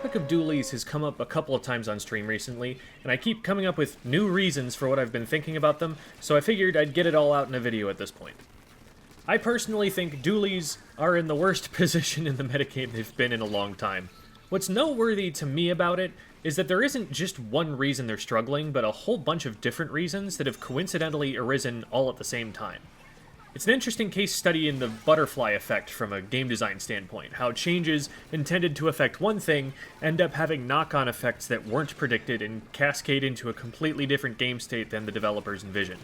topic of dualies has come up a couple of times on stream recently, and I keep coming up with new reasons for what I've been thinking about them, so I figured I'd get it all out in a video at this point. I personally think dualies are in the worst position in the metagame they've been in a long time. What's noteworthy to me about it is that there isn't just one reason they're struggling, but a whole bunch of different reasons that have coincidentally arisen all at the same time. It's an interesting case study in the butterfly effect from a game design standpoint, how changes intended to affect one thing end up having knock-on effects that weren't predicted and cascade into a completely different game state than the developers envisioned.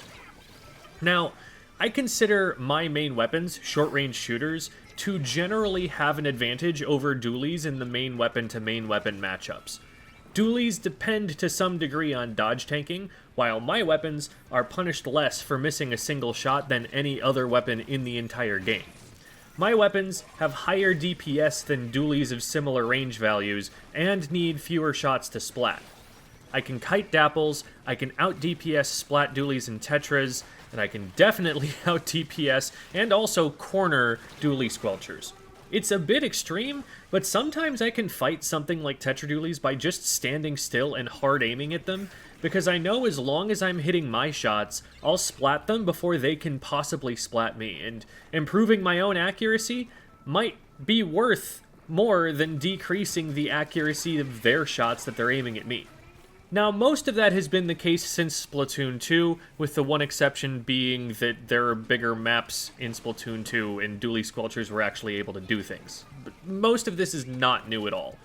Now, I consider my main weapons, short-range shooters, to generally have an advantage over dualies in the main weapon to main weapon matchups. Dualies depend to some degree on dodge tanking, while my weapons are punished less for missing a single shot than any other weapon in the entire game. My weapons have higher DPS than dualies of similar range values, and need fewer shots to splat. I can kite dapples, I can out-DPS splat dualies and tetras, and I can definitely out-DPS and also corner dualie squelchers. It's a bit extreme, but sometimes I can fight something like tetradualies by just standing still and hard aiming at them, because I know as long as I'm hitting my shots, I'll splat them before they can possibly splat me, and improving my own accuracy might be worth more than decreasing the accuracy of their shots that they're aiming at me. Now, most of that has been the case since Splatoon 2, with the one exception being that there are bigger maps in Splatoon 2 and dualie squelchers were actually able to do things. But most of this is not new at all.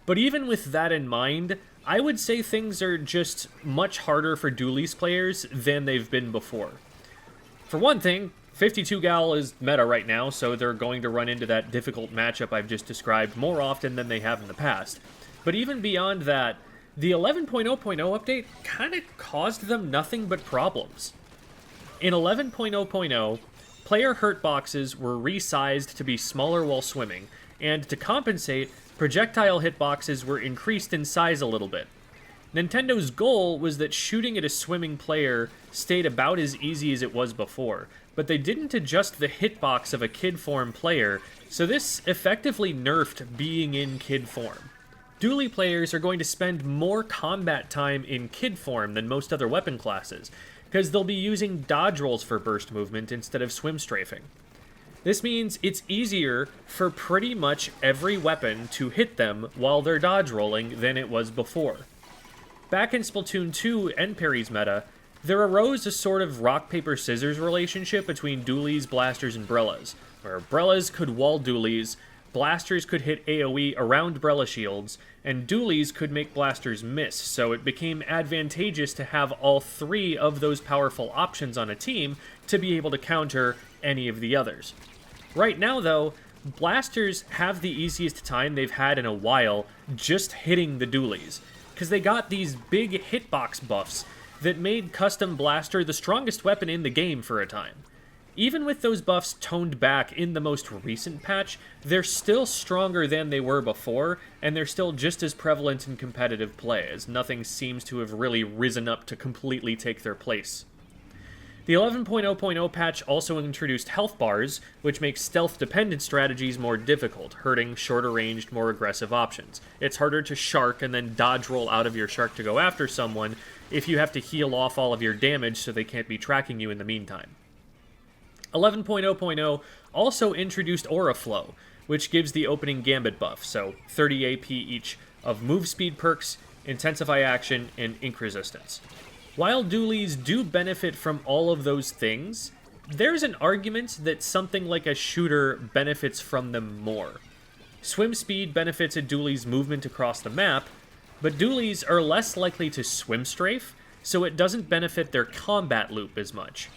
But even with that in mind, I would say things are just much harder for dualies players than they've been before. For one thing, 52 gal is meta right now, so they're going to run into that difficult matchup I've just described more often than they have in the past. But even beyond that, the 11.0.0 update kind of caused them nothing but problems. In 11.0.0, player hurt boxes were resized to be smaller while swimming, and to compensate, projectile hitboxes were increased in size a little bit. Nintendo's goal was that shooting at a swimming player stayed about as easy as it was before, but they didn't adjust the hitbox of a kid form player, so this effectively nerfed being in kid form. Dualie players are going to spend more combat time in kid form than most other weapon classes, because they'll be using dodge rolls for burst movement instead of swim strafing. This means it's easier for pretty much every weapon to hit them while they're dodge rolling than it was before. Back in Splatoon 2 and Parry's meta, there arose a sort of rock-paper-scissors relationship between dualies, blasters, and brellas, where brellas could wall dualies, blasters could hit AoE around Brella shields, and dualies could make blasters miss, so it became advantageous to have all three of those powerful options on a team to be able to counter any of the others. Right now, though, blasters have the easiest time they've had in a while just hitting the dualies, because they got these big hitbox buffs that made Custom Blaster the strongest weapon in the game for a time. Even with those buffs toned back in the most recent patch, they're still stronger than they were before, and they're still just as prevalent in competitive play, as nothing seems to have really risen up to completely take their place. The 11.0.0 patch also introduced health bars, which makes stealth-dependent strategies more difficult, hurting shorter-ranged, more aggressive options. It's harder to shark and then dodge roll out of your shark to go after someone if you have to heal off all of your damage so they can't be tracking you in the meantime. 11.0.0 also introduced Aura Flow, which gives the opening Gambit buff, so 30 AP each of move speed perks, Intensify Action, and Ink Resistance. While dualies do benefit from all of those things, there's an argument that something like a shooter benefits from them more. Swim speed benefits a dualie's movement across the map, but dualies are less likely to swim strafe, so it doesn't benefit their combat loop as much.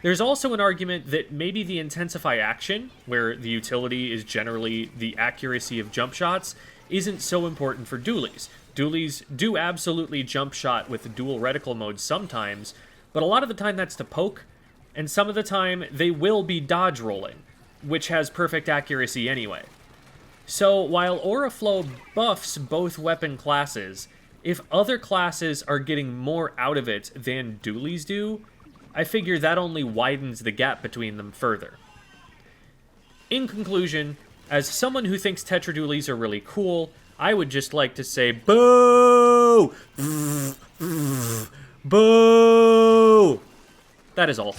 There's also an argument that maybe the Intensify Action, where the utility is generally the accuracy of jump shots, isn't so important for dualies. Dualies do absolutely jump shot with dual reticle mode sometimes, but a lot of the time that's to poke, and some of the time they will be dodge rolling, which has perfect accuracy anyway. So while Aura Flow buffs both weapon classes, if other classes are getting more out of it than dualies do, I figure that only widens the gap between them further. In conclusion, as someone who thinks tetradualies are really cool, I would just like to say boo! Boo! That is all.